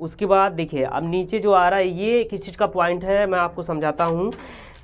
उसके बाद देखिए अब नीचे जो आ रहा है ये किस चीज़ का पॉइंट है मैं आपको समझाता हूँ।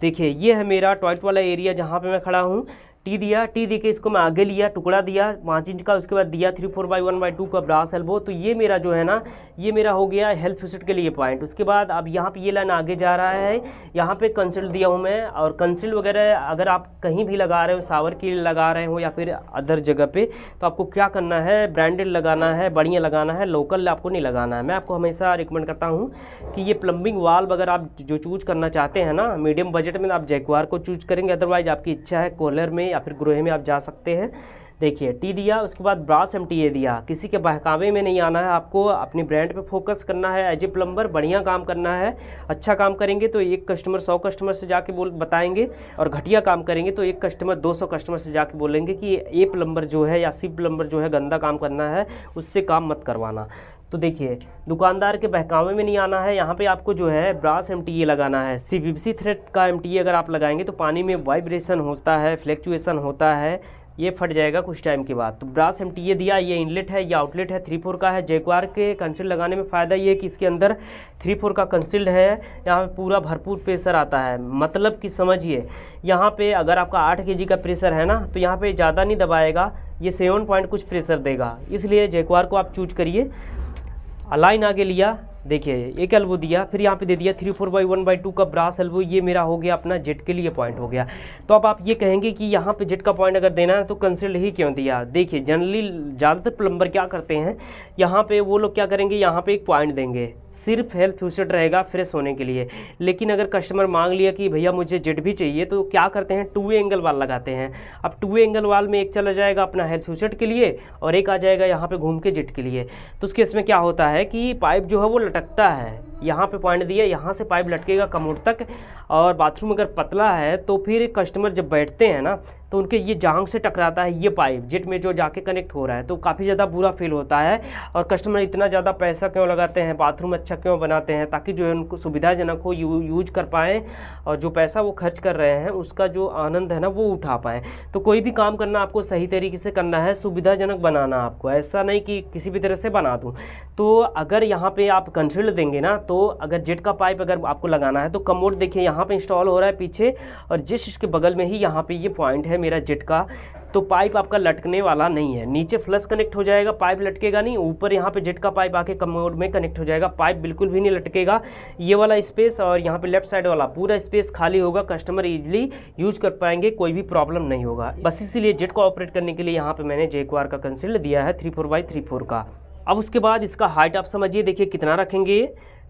देखिए ये है मेरा टॉयलेट वाला एरिया जहाँ पे मैं खड़ा हूँ। टी दिया, टी दे के इसको मैं आगे लिया, टुकड़ा दिया 5 इंच का, उसके बाद दिया 3/4/1/2 का ब्रास एल्बो। तो ये मेरा जो है ना ये मेरा हो गया हेल्थ फिक्सेड के लिए पॉइंट। उसके बाद अब यहाँ पे ये लाइन आगे जा रहा है, यहाँ पे कंसील्ड दिया हूँ मैं। और कंसील्ड वगैरह अगर आप कहीं भी लगा रहे हो, शावर के लिए लगा रहे हो या फिर अदर जगह पे, तो आपको क्या करना है, ब्रांडेड लगाना है, बढ़िया लगाना है, लोकल आपको नहीं लगाना है। मैं आपको हमेशा रिकमेंड करता हूँ कि ये प्लम्बिंग वाल्व अगर आप जो चूज करना चाहते हैं ना मीडियम बजट में, आप जैक्वार को चूज करेंगे, अदरवाइज आपकी इच्छा है कोलर में या फिर ग्रोहे में आप जा सकते हैं। देखिए टी दिया, उसके बाद ब्रास MTA दिया। किसी के बहकावे में नहीं आना है, आपको अपनी ब्रांड पे फोकस करना है। एज ए प्लम्बर बढ़िया काम करना है। अच्छा काम करेंगे तो एक कस्टमर 100 कस्टमर से जाके बताएंगे, और घटिया काम करेंगे तो एक कस्टमर 200 कस्टमर से जाके बोलेंगे कि ए प्लम्बर जो है या सी प्लम्बर जो है गंदा काम करना है, उससे काम मत करवाना। तो देखिए दुकानदार के बहकावे में नहीं आना है। यहाँ पे आपको जो है ब्रास MTA लगाना है। CPVC थ्रेड का MTA अगर आप लगाएंगे तो पानी में वाइब्रेशन होता है, फ्लैक्चुएशन होता है, ये फट जाएगा कुछ टाइम के बाद। तो ब्रास MTA दिया, ये इनलेट है, ये आउटलेट है, 3/4 का है। जैक्वार के कंसील्ड लगाने में फ़ायदा ये है कि इसके अंदर 3/4 का कंसील्ड है, यहाँ पे पूरा भरपूर प्रेशर आता है। मतलब कि समझिए यहाँ पे अगर आपका 8 kg का प्रेशर है ना, तो यहाँ पे ज़्यादा नहीं दबाएगा, ये 7 पॉइंट कुछ प्रेशर देगा। इसलिए जैक्वार को आप चूज करिए। लाइन आगे लिया, देखिए एक एल्बो दिया, फिर यहाँ पे दे दिया 3/4/1/2 का ब्रास एल्बो। ये मेरा हो गया अपना जेट के लिए पॉइंट हो गया। तो अब आप ये कहेंगे कि यहाँ पे जेट का पॉइंट अगर देना है तो कंसील्ड ही क्यों दिया। देखिए जनरली ज़्यादातर प्लम्बर क्या करते हैं, यहाँ पे वो लोग क्या करेंगे, यहाँ पे एक पॉइंट देंगे, सिर्फ हेल्थ फ्यूचर रहेगा फ्रेश होने के लिए। लेकिन अगर कस्टमर मांग लिया कि भैया मुझे जेट भी चाहिए, तो क्या करते हैं 2 एंगल वाल लगाते हैं। अब 2 एंगल वाल में एक चला जाएगा अपना हेल्थ फ्यूचर के लिए और एक आ जाएगा यहाँ पे घूम के जेट के लिए। तो उस केस में क्या होता है कि पाइप जो है वो लटकता है। यहाँ पे पॉइंट दिया, यहाँ से पाइप लटकेगा कमोड तक, और बाथरूम अगर पतला है तो फिर कस्टमर जब बैठते हैं ना तो उनके ये जांघ से टकराता है ये पाइप जेट में जो जाके कनेक्ट हो रहा है, तो काफ़ी ज़्यादा बुरा फील होता है। और कस्टमर इतना ज़्यादा पैसा क्यों लगाते हैं, बाथरूम अच्छा क्यों बनाते हैं, ताकि जो है उनको सुविधाजनक हो, यूज कर पाएँ, और जो पैसा वो खर्च कर रहे हैं उसका जो आनंद है ना वो उठा पाएँ। तो कोई भी काम करना आपको सही तरीके से करना है, सुविधाजनक बनाना आपको, ऐसा नहीं कि किसी भी तरह से बना दूँ। तो अगर यहाँ पर आप कंसील्ड देंगे ना, तो अगर जेट का पाइप अगर आपको लगाना है तो कमोड देखिए यहाँ पे इंस्टॉल हो रहा है पीछे, और जिस इसके बगल में ही यहाँ पे ये पॉइंट है मेरा जेट का। तो पाइप आपका लटकने वाला नहीं है, नीचे फ्लश कनेक्ट हो जाएगा, पाइप लटकेगा नहीं। ऊपर यहाँ पे जेट का पाइप आके कमोड में कनेक्ट हो जाएगा, पाइप बिल्कुल भी नहीं लटकेगा। ये वाला स्पेस और यहाँ पे लेफ्ट साइड वाला पूरा स्पेस खाली होगा, कस्टमर इजीली यूज कर पाएंगे, कोई भी प्रॉब्लम नहीं होगा। बस इसीलिए जेट को ऑपरेट करने के लिए यहाँ पे मैंने जैक्वार का कंसील्ड दिया है 3/4/3/4 का। अब उसके बाद इसका हाइट आप समझिए, देखिए कितना रखेंगे।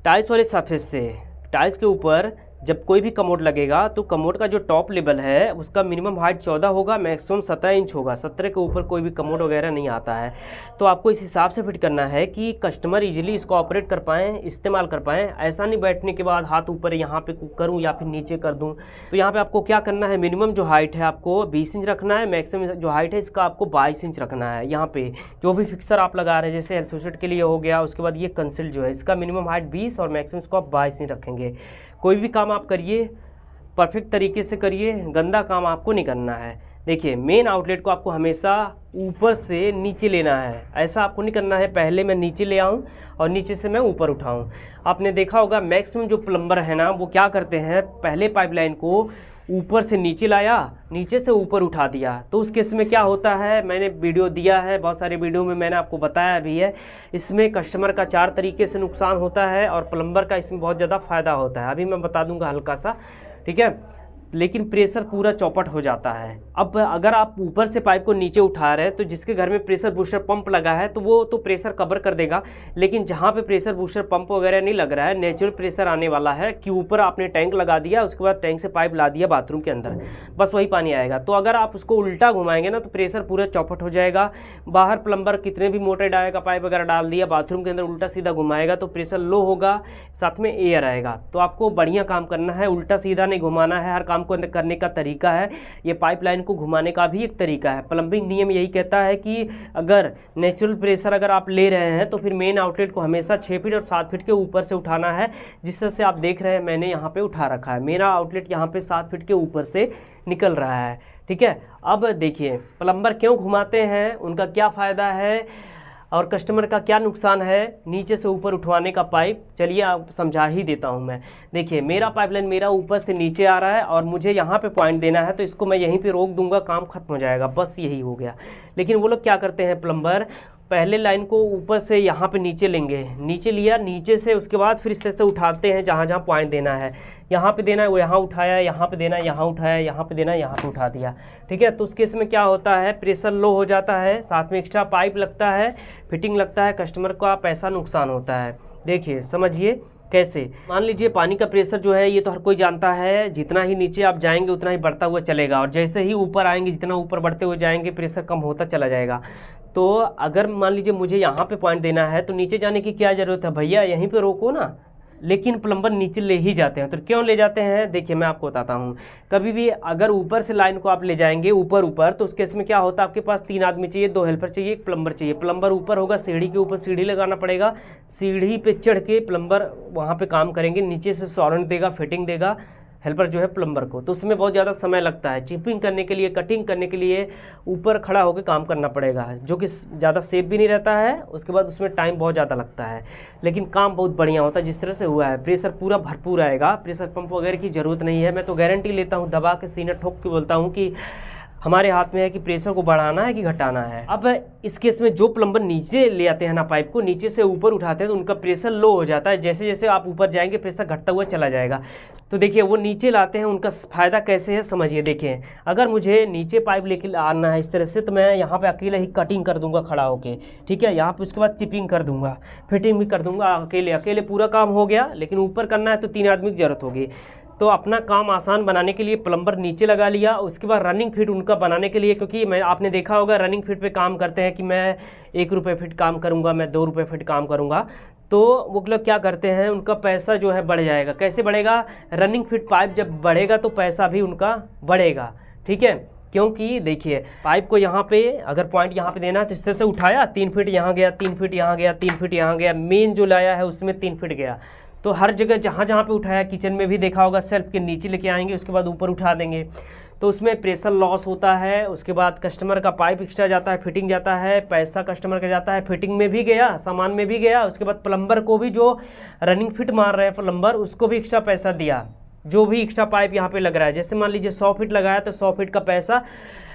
टाइल्स वाले सरफेस से टाइल्स के ऊपर जब कोई भी कमोड लगेगा तो कमोड का जो टॉप लेवल है उसका मिनिमम हाइट 14 होगा, मैक्सिमम 17 इंच होगा। 17 के ऊपर कोई भी कमोड वगैरह नहीं आता है। तो आपको इस हिसाब से फिट करना है कि कस्टमर इजीली इसको ऑपरेट कर पाएँ, इस्तेमाल कर पाएँ। ऐसा नहीं बैठने के बाद हाथ ऊपर यहाँ पे करूँ या फिर नीचे कर दूँ। तो यहाँ पे आपको क्या करना है, मिनिमम जो हाइट है आपको 20 इंच रखना है, मैक्सिमम जो हाइट है इसका आपको 22 इंच रखना है। यहाँ पे जो भी फिक्सर आप लगा रहे हैं, जैसे हेल्थ फिक्सर के लिए हो गया, उसके बाद ये कंसील्ड जो है इसका मिनिमम हाइट 20 और मैक्सिमम इसको आप 22 इंच रखेंगे। कोई भी काम आप करिए परफेक्ट तरीके से करिए, गंदा काम आपको नहीं करना है। देखिए मेन आउटलेट को आपको हमेशा ऊपर से नीचे लेना है, ऐसा आपको नहीं करना है पहले मैं नीचे ले आऊं और नीचे से मैं ऊपर उठाऊं। आपने देखा होगा मैक्सिमम जो प्लम्बर है ना वो क्या करते हैं, पहले पाइपलाइन को ऊपर से नीचे लाया, नीचे से ऊपर उठा दिया। तो उस केस में क्या होता है, मैंने वीडियो दिया है, बहुत सारे वीडियो में मैंने आपको बताया भी है। इसमें कस्टमर का 4 तरीके से नुकसान होता है और प्लम्बर का इसमें बहुत ज़्यादा फ़ायदा होता है। अभी मैं बता दूंगा हल्का सा, ठीक है। लेकिन प्रेशर पूरा चौपट हो जाता है। अब अगर आप ऊपर से पाइप को नीचे उठा रहे हैं तो जिसके घर में प्रेशर बूस्टर पंप लगा है तो वो तो प्रेशर कवर कर देगा, लेकिन जहाँ पे प्रेशर बूस्टर पंप वगैरह नहीं लग रहा है, नेचुरल प्रेशर आने वाला है कि ऊपर आपने टैंक लगा दिया, उसके बाद टैंक से पाइप ला दिया बाथरूम के अंदर, बस वही पानी आएगा। तो अगर आप उसको उल्टा घुमाएंगे ना तो प्रेशर पूरा चौपट हो जाएगा। बाहर प्लम्बर कितने भी मोटे डाई का पाइप वगैरह डाल दिया, बाथरूम के अंदर उल्टा सीधा घुमाएगा तो प्रेशर लो होगा, साथ में एयर आएगा। तो आपको बढ़िया काम करना है, उल्टा सीधा नहीं घुमाना है। हर काम को करने का तरीका है, ये पाइपलाइन को घुमाने का भी एक तरीका है। प्लम्बिंग नियम यही कहता है कि अगर नेचुरल प्रेशर अगर आप ले रहे हैं तो फिर मेन आउटलेट को हमेशा 6 फीट और 7 फीट के ऊपर से उठाना है। जिस तरह से आप देख रहे हैं मैंने यहाँ पे उठा रखा है, मेरा आउटलेट यहाँ पे 7 फीट के ऊपर से निकल रहा है, ठीक है। अब देखिए प्लम्बर क्यों घुमाते हैं, उनका क्या फ़ायदा है। और कस्टमर का क्या नुकसान है नीचे से ऊपर उठवाने का पाइप, चलिए आप समझा ही देता हूं मैं। देखिए मेरा पाइपलाइन मेरा ऊपर से नीचे आ रहा है और मुझे यहाँ पे पॉइंट देना है, तो इसको मैं यहीं पे रोक दूंगा, काम खत्म हो जाएगा, बस यही हो गया। लेकिन वो लोग क्या करते हैं प्लम्बर, पहले लाइन को ऊपर से यहाँ पे नीचे लेंगे, नीचे लिया, नीचे से उसके बाद फिर इस तरह से उठाते हैं, जहाँ जहाँ पॉइंट देना है, यहाँ पे देना है वो यहाँ उठाया, यहाँ पे देना है यहाँ उठाया, यहाँ पे देना है यहाँ पे उठा दिया, ठीक है। तो उस केस में क्या होता है, प्रेशर लो हो जाता है, साथ में एक्स्ट्रा पाइप लगता है, फिटिंग लगता है, कस्टमर का पैसा नुकसान होता है। देखिए समझिए कैसे, मान लीजिए पानी का प्रेशर जो है ये तो हर कोई जानता है, जितना ही नीचे आप जाएंगे उतना ही बढ़ता हुआ चलेगा, और जैसे ही ऊपर आएंगे जितना ऊपर बढ़ते हुए जाएंगे प्रेशर कम होता चला जाएगा। तो अगर मान लीजिए मुझे यहाँ पे पॉइंट देना है तो नीचे जाने की क्या ज़रूरत है, भैया यहीं पे रोको ना, लेकिन प्लम्बर नीचे ले ही जाते हैं। तो क्यों ले जाते हैं, देखिए मैं आपको बताता हूँ। कभी भी अगर ऊपर से लाइन को आप ले जाएंगे ऊपर तो उस केस में क्या होता है, आपके पास 3 आदमी चाहिए, 2 हेल्पर चाहिए, 1 प्लम्बर चाहिए। प्लम्बर ऊपर होगा, सीढ़ी के ऊपर सीढ़ी लगाना पड़ेगा, सीढ़ी पे चढ़ के प्लम्बर वहाँ पे काम करेंगे, नीचे से सॉलेंट देगा, फिटिंग देगा हेल्पर जो है प्लम्बर को, तो उसमें बहुत ज़्यादा समय लगता है। चिपिंग करने के लिए, कटिंग करने के लिए ऊपर खड़ा होकर काम करना पड़ेगा, जो कि ज़्यादा सेफ भी नहीं रहता है, उसके बाद उसमें टाइम बहुत ज़्यादा लगता है, लेकिन काम बहुत बढ़िया होता है। जिस तरह से हुआ है, प्रेशर पूरा भरपूर आएगा, प्रेशर पंप वगैरह की ज़रूरत नहीं है। मैं तो गारंटी लेता हूँ, दबा के सीना ठोक के बोलता हूँ कि हमारे हाथ में है कि प्रेशर को बढ़ाना है कि घटाना है। अब इस केस में जो प्लम्बर नीचे ले आते हैं ना, पाइप को नीचे से ऊपर उठाते हैं, तो उनका प्रेशर लो हो जाता है। जैसे जैसे आप ऊपर जाएंगे प्रेशर घटता हुआ चला जाएगा। तो देखिए वो नीचे लाते हैं, उनका फ़ायदा कैसे है समझिए। देखिए अगर मुझे नीचे पाइप लेके आना है इस तरह से, तो मैं यहाँ पे अकेले ही कटिंग कर दूंगा खड़ा होके, ठीक है। यहाँ पे उसके बाद चिपिंग कर दूंगा, फिटिंग भी कर दूंगा, अकेले पूरा काम हो गया। लेकिन ऊपर करना है तो 3 आदमी की ज़रूरत होगी। तो अपना काम आसान बनाने के लिए प्लम्बर नीचे लगा लिया। उसके बाद रनिंग फिट उनका बनाने के लिए, क्योंकि मैं आपने देखा होगा रनिंग फिट पे काम करते हैं कि मैं 1 रुपये फिट काम करूंगा, मैं 2 रुपये फिट काम करूंगा। तो वो लोग क्या करते हैं, उनका पैसा जो है बढ़ जाएगा। कैसे बढ़ेगा, रनिंग फिट पाइप जब बढ़ेगा तो पैसा भी उनका बढ़ेगा, ठीक है। क्योंकि देखिए पाइप को यहाँ पे अगर पॉइंट यहाँ पे देना है तो इस तरह से उठाया, 3 फीट यहाँ गया, 3 फीट यहाँ गया, 3 फीट यहाँ गया, मेन जो लाया है उसमें 3 फीट गया। तो हर जगह जहाँ जहाँ पे उठाया, किचन में भी देखा होगा, सेल्फ के नीचे लेके आएंगे, उसके बाद ऊपर उठा देंगे, तो उसमें प्रेशर लॉस होता है। उसके बाद कस्टमर का पाइप एक्स्ट्रा जाता है, फिटिंग जाता है, पैसा कस्टमर का जाता है, फिटिंग में भी गया, सामान में भी गया। उसके बाद प्लम्बर को भी, जो रनिंग फिट मार रहे हैं प्लम्बर, उसको भी एक्स्ट्रा पैसा दिया, जो भी एक्स्ट्रा पाइप यहाँ पे लग रहा है। जैसे मान लीजिए 100 फीट लगाया तो 100 फीट का पैसा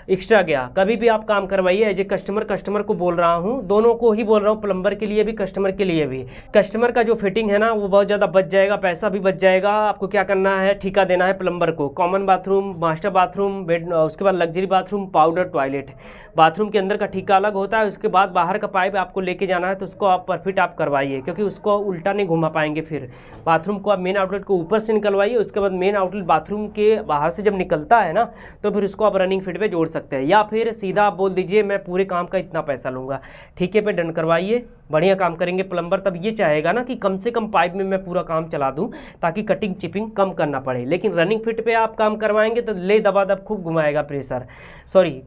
एक्स्ट्रा गया। कभी भी आप काम करवाइए एज ए कस्टमर को बोल रहा हूँ, दोनों को ही बोल रहा हूँ, प्लम्बर के लिए भी कस्टमर के लिए भी। कस्टमर का जो फिटिंग है ना वो बहुत ज़्यादा बच जाएगा, पैसा भी बच जाएगा। आपको क्या करना है, ठेका देना है प्लम्बर को, common bathroom, master bathroom, bed, उसके बाद luxury bathroom, powder toilet, bathroom के अंदर का ठेका अलग होता है। उसके बाद बाहर का पाइप आपको लेके जाना है तो उसको आप परफिट आप करवाइए, क्योंकि उसको उल्टा नहीं घुमा पाएंगे। फिर बाथरूम को आप मेन आउटलेट को ऊपर से निकलवाइए, उसके बाद मेन आउटलेट बाथरूम के बाहर से जब निकलता है ना, तो फिर उसको आप रनिंग फिट पे जोड़ सकते हैं। या फिर सीधा आप बोल दीजिए मैं पूरे काम का इतना पैसा लूँगा, ठीके पे डन करवाइए, बढ़िया काम करेंगे प्लम्बर। तब ये चाहेगा ना कि कम से कम पाइप में मैं पूरा काम चला दूं, ताकि कटिंग चिपिंग कम करना पड़े। लेकिन रनिंग फिट पे आप काम करवाएंगे तो ले दबादब खूब घुमाएगा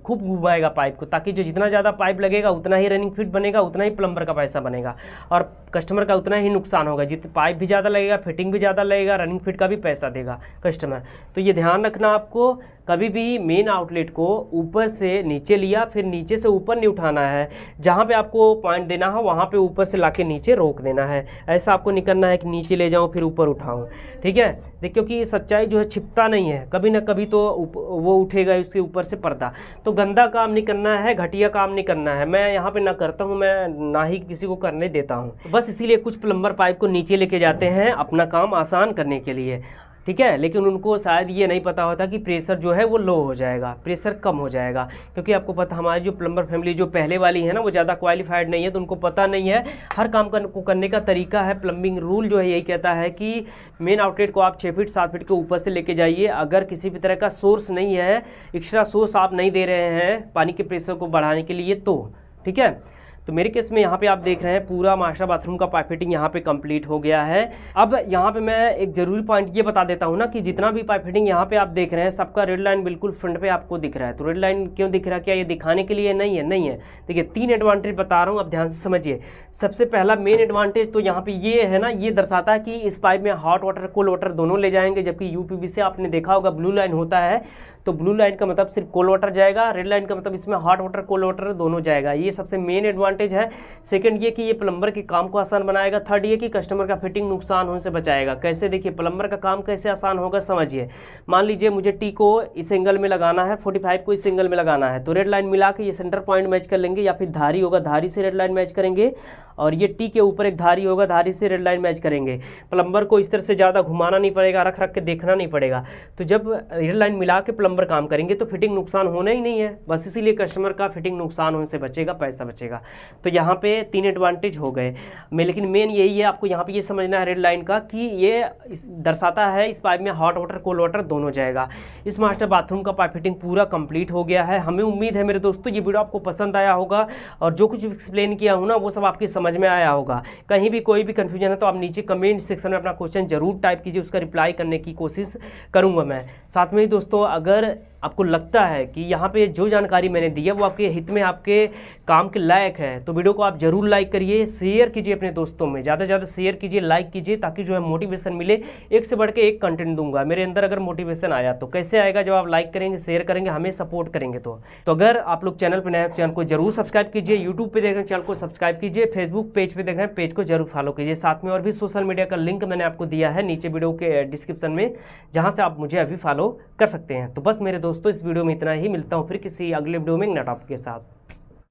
खूब घुमाएगा पाइप को, ताकि जो जितना ज़्यादा पाइप लगेगा उतना ही रनिंग फिट बनेगा, उतना ही प्लम्बर का पैसा बनेगा और कस्टमर का उतना ही नुकसान होगा। जितना पाइप भी ज़्यादा लगेगा, फिटिंग भी ज़्यादा लगेगा, रनिंग फिट का भी पैसा देगा कस्टमर। तो ये ध्यान रखना आपको, कभी भी मेन आउटलेट को ऊपर से नीचे लिया, फिर नीचे से ऊपर नहीं उठाना है। जहाँ पे आपको पॉइंट देना है वहाँ पे ऊपर से लाके नीचे रोक देना है। ऐसा आपको नहीं करना है कि नीचे ले जाऊँ फिर ऊपर उठाऊँ, ठीक है। देखिए क्योंकि सच्चाई जो है छिपता नहीं है, कभी ना कभी तो वो उठेगा इसके ऊपर से पर्दा। तो गंदा काम नहीं करना है, घटिया काम नहीं करना है। मैं यहाँ पे ना करता हूँ, मैं ना ही किसी को करने देता हूँ। तो बस इसीलिए कुछ प्लम्बर पाइप को नीचे लेके जाते हैं अपना काम आसान करने के लिए, ठीक है। लेकिन उनको शायद ये नहीं पता होता कि प्रेशर जो है वो लो हो जाएगा, प्रेशर कम हो जाएगा। क्योंकि आपको पता हमारी जो प्लम्बर फैमिली जो पहले वाली है ना, वो ज़्यादा क्वालिफाइड नहीं है, तो उनको पता नहीं है हर काम को करने का तरीका है। प्लम्बिंग रूल जो है यही कहता है कि मेन आउटलेट को आप 6 फीट 7 फीट के ऊपर से लेके जाइए। अगर किसी भी तरह का सोर्स नहीं है, एक्स्ट्रा सोर्स आप नहीं दे रहे हैं पानी के प्रेशर को बढ़ाने के लिए, तो ठीक है। तो मेरे केस में यहाँ पे आप देख रहे हैं पूरा मास्टर बाथरूम का पाइप फिटिंग यहाँ पे कंप्लीट हो गया है। अब यहाँ पे मैं एक ज़रूरी पॉइंट ये बता देता हूँ ना कि जितना भी पाइप फिटिंग यहाँ पे आप देख रहे हैं सबका रेड लाइन बिल्कुल फ्रंट पे आपको दिख रहा है। तो रेड लाइन क्यों दिख रहा है, क्या ये दिखाने के लिए नहीं है? नहीं है। देखिए 3 एडवांटेज बता रहा हूँ, अब ध्यान से समझिए। सबसे पहला मेन एडवांटेज तो यहाँ पे ये है ना, ये दर्शाता है कि इस पाइप में हॉट वाटर कोल्ड वाटर दोनों ले जाएंगे। जबकि यूपीवीसी से आपने देखा होगा ब्लू लाइन होता है, तो ब्लू लाइन का मतलब सिर्फ कोल्ड वाटर जाएगा, रेड लाइन का मतलब इसमें हॉट वाटर कोल्ड वाटर दोनों जाएगा। ये सबसे मेन एडवांटेज है। सेकंड ये कि ये प्लम्बर के काम को आसान बनाएगा। थर्ड ये कि कस्टमर का फिटिंग नुकसान होने से बचाएगा। कैसे, देखिए प्लम्बर का काम कैसे आसान होगा समझिए। मान लीजिए मुझे टी को इस एंगल में लगाना है, 45 को इस एंगल में लगाना है, तो रेड लाइन मिला के ये सेंटर पॉइंट मैच कर लेंगे, या फिर धारी होगा धारी से रेड लाइन मैच करेंगे, और ये टी के ऊपर एक धारी होगा धारी से रेड लाइन मैच करेंगे। प्लम्बर को इस तरह से ज़्यादा घुमाना नहीं पड़ेगा, रख रख के देखना नहीं पड़ेगा। तो जब रेड लाइन मिला के प्लम्बर काम करेंगे तो फिटिंग नुकसान होना ही नहीं है, बस इसीलिए कस्टमर का फिटिंग नुकसान होने से बचेगा, पैसा बचेगा। तो यहाँ पे 3 एडवांटेज हो गए। लेकिन मेन यही है, आपको यहाँ पे ये समझना है रेड लाइन का कि ये दर्शाता है इस पाइप में हॉट वाटर कोल्ड वाटर दोनों जाएगा। इस मास्टर बाथरूम का पाइप फिटिंग पूरा कंप्लीट हो गया है। हमें उम्मीद है मेरे दोस्तों ये वीडियो आपको पसंद आया होगा, और जो कुछ एक्सप्लेन किया हूँ ना वो सब आपकी समझ में आया होगा। कहीं भी कोई भी कन्फ्यूजन है तो आप नीचे कमेंट सेक्शन में अपना क्वेश्चन जरूर टाइप कीजिए, उसका रिप्लाई करने की कोशिश करूँगा मैं। साथ में ही दोस्तों, अगर आपको लगता है कि यहाँ पे जो जानकारी मैंने दी है वो आपके हित में, आपके काम के लायक है, तो वीडियो को आप जरूर लाइक करिए, शेयर कीजिए अपने दोस्तों में, ज़्यादा से ज़्यादा शेयर कीजिए, लाइक कीजिए, ताकि जो है मोटिवेशन मिले। एक से बढ़ के एक कंटेंट दूंगा मेरे अंदर। अगर मोटिवेशन आया तो कैसे आएगा, जब आप लाइक करेंगे, शेयर करेंगे, हमें सपोर्ट करेंगे। तो अगर आप लोग चैनल पर नए हैं, चैनल को जरूर सब्सक्राइब कीजिए। यूट्यूब पे देख रहे हैं चैनल को सब्सक्राइब कीजिए, फेसबुक पेज पे देख रहे हैं पेज को जरूर फॉलो कीजिए। साथ में और भी सोशल मीडिया का लिंक मैंने आपको दिया है नीचे वीडियो के डिस्क्रिप्शन में, जहाँ से आप मुझे अभी फॉलो कर सकते हैं। तो बस मेरे दोस्तों, इस वीडियो में इतना ही। मिलता हूँ फिर किसी अगले वीडियो में नए टॉपिक के साथ।